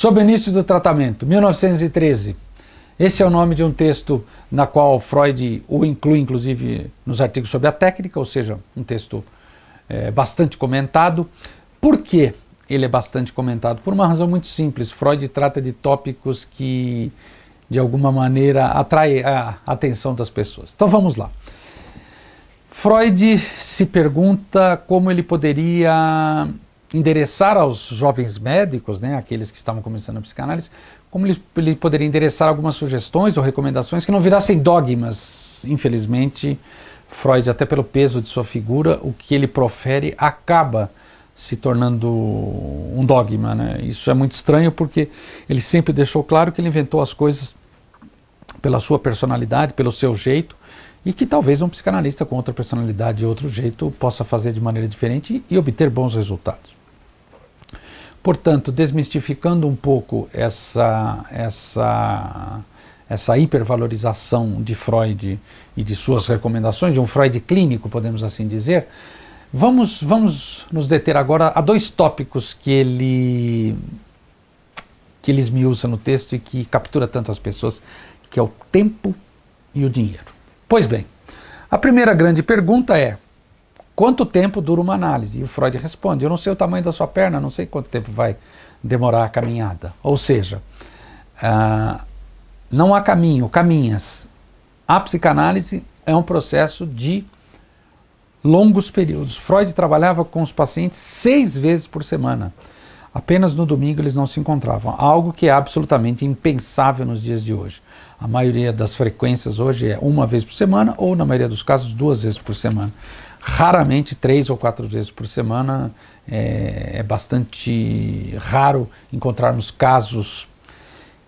Sob o início do tratamento, 1913. Esse é o nome de um texto na qual Freud o inclui, inclusive, nos artigos sobre a técnica, ou seja, um texto bastante comentado. Por que ele é bastante comentado? Por uma razão muito simples. Freud trata de tópicos que, de alguma maneira, atraem a atenção das pessoas. Então vamos lá. Freud se pergunta como ele poderia endereçar aos jovens médicos, né, aqueles que estavam começando a psicanálise, como ele poderia endereçar algumas sugestões ou recomendações que não virassem dogmas. Infelizmente, Freud, até pelo peso de sua figura, o que ele profere acaba se tornando um dogma, né? Isso é muito estranho porque ele sempre deixou claro que ele inventou as coisas pela sua personalidade, pelo seu jeito, e que talvez um psicanalista com outra personalidade e outro jeito possa fazer de maneira diferente e obter bons resultados. Portanto, desmistificando um pouco essa hipervalorização de Freud e de suas recomendações, de um Freud clínico, podemos assim dizer, vamos nos deter agora a dois tópicos que ele esmiuça no texto e que captura tanto as pessoas, que é o tempo e o dinheiro. Pois bem, a primeira grande pergunta é: quanto tempo dura uma análise? E o Freud responde: eu não sei o tamanho da sua perna, não sei quanto tempo vai demorar a caminhada. Ou seja, não há caminho, caminhas. A psicanálise é um processo de longos períodos. Freud trabalhava com os pacientes 6 vezes por semana. Apenas no domingo eles não se encontravam, algo que é absolutamente impensável nos dias de hoje. A maioria das frequências hoje é 1 vez por semana ou, na maioria dos casos, 2 vezes por semana. Raramente 3 ou 4 vezes por semana. É bastante raro encontrarmos casos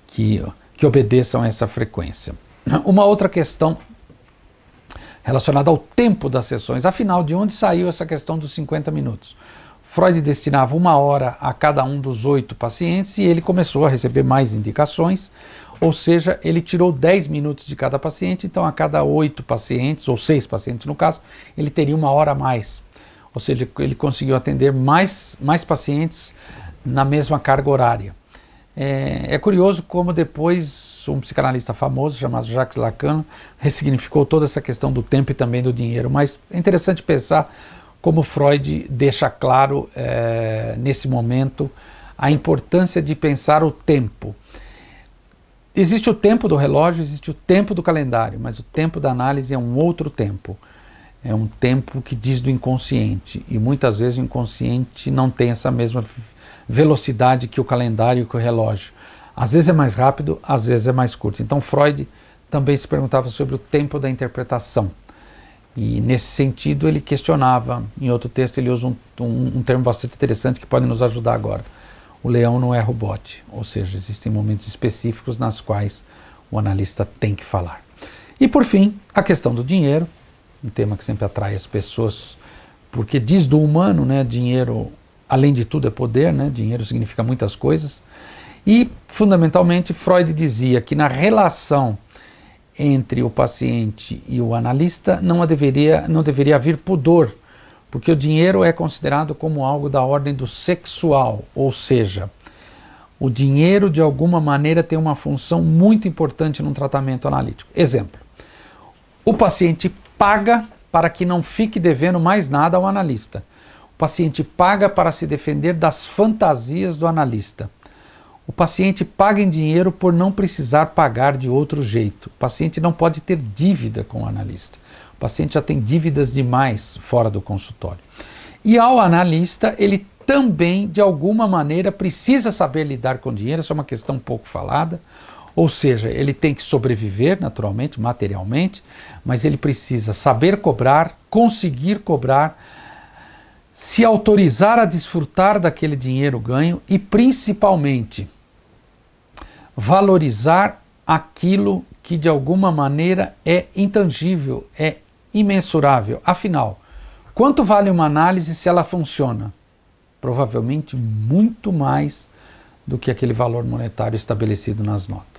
que obedeçam a essa frequência. Uma outra questão relacionada ao tempo das sessões. Afinal, de onde saiu essa questão dos 50 minutos? Freud destinava 1 hora a cada um dos 8 pacientes e ele começou a receber mais indicações, ou seja, ele tirou 10 minutos de cada paciente, então a cada 8 pacientes, ou 6 pacientes no caso, ele teria 1 hora a mais. Ou seja, ele conseguiu atender mais pacientes na mesma carga horária. É curioso como depois um psicanalista famoso chamado Jacques Lacan ressignificou toda essa questão do tempo e também do dinheiro, mas é interessante pensar como Freud deixa claro nesse momento a importância de pensar o tempo. Existe o tempo do relógio, existe o tempo do calendário, mas o tempo da análise é um outro tempo. É um tempo que diz do inconsciente, e muitas vezes o inconsciente não tem essa mesma velocidade que o calendário e que o relógio. Às vezes é mais rápido, às vezes é mais curto. Então Freud também se perguntava sobre o tempo da interpretação. E nesse sentido ele questionava, em outro texto ele usa um termo bastante interessante que pode nos ajudar agora. O leão não é bote, ou seja, existem momentos específicos nas quais o analista tem que falar. E por fim, a questão do dinheiro, um tema que sempre atrai as pessoas, porque diz do humano, né, dinheiro, além de tudo, é poder, né, dinheiro significa muitas coisas, e fundamentalmente Freud dizia que na relação entre o paciente e o analista não deveria haver pudor, porque o dinheiro é considerado como algo da ordem do sexual, ou seja, o dinheiro de alguma maneira tem uma função muito importante num tratamento analítico. Exemplo, o paciente paga para que não fique devendo mais nada ao analista. O paciente paga para se defender das fantasias do analista. O paciente paga em dinheiro por não precisar pagar de outro jeito. O paciente não pode ter dívida com o analista. O paciente já tem dívidas demais fora do consultório. E ao analista, ele também, de alguma maneira, precisa saber lidar com dinheiro. Essa é uma questão pouco falada. Ou seja, ele tem que sobreviver, naturalmente, materialmente, mas ele precisa saber cobrar, conseguir cobrar, se autorizar a desfrutar daquele dinheiro ganho e, principalmente, valorizar aquilo que de alguma maneira é intangível, é imensurável. Afinal, quanto vale uma análise se ela funciona? Provavelmente muito mais do que aquele valor monetário estabelecido nas notas.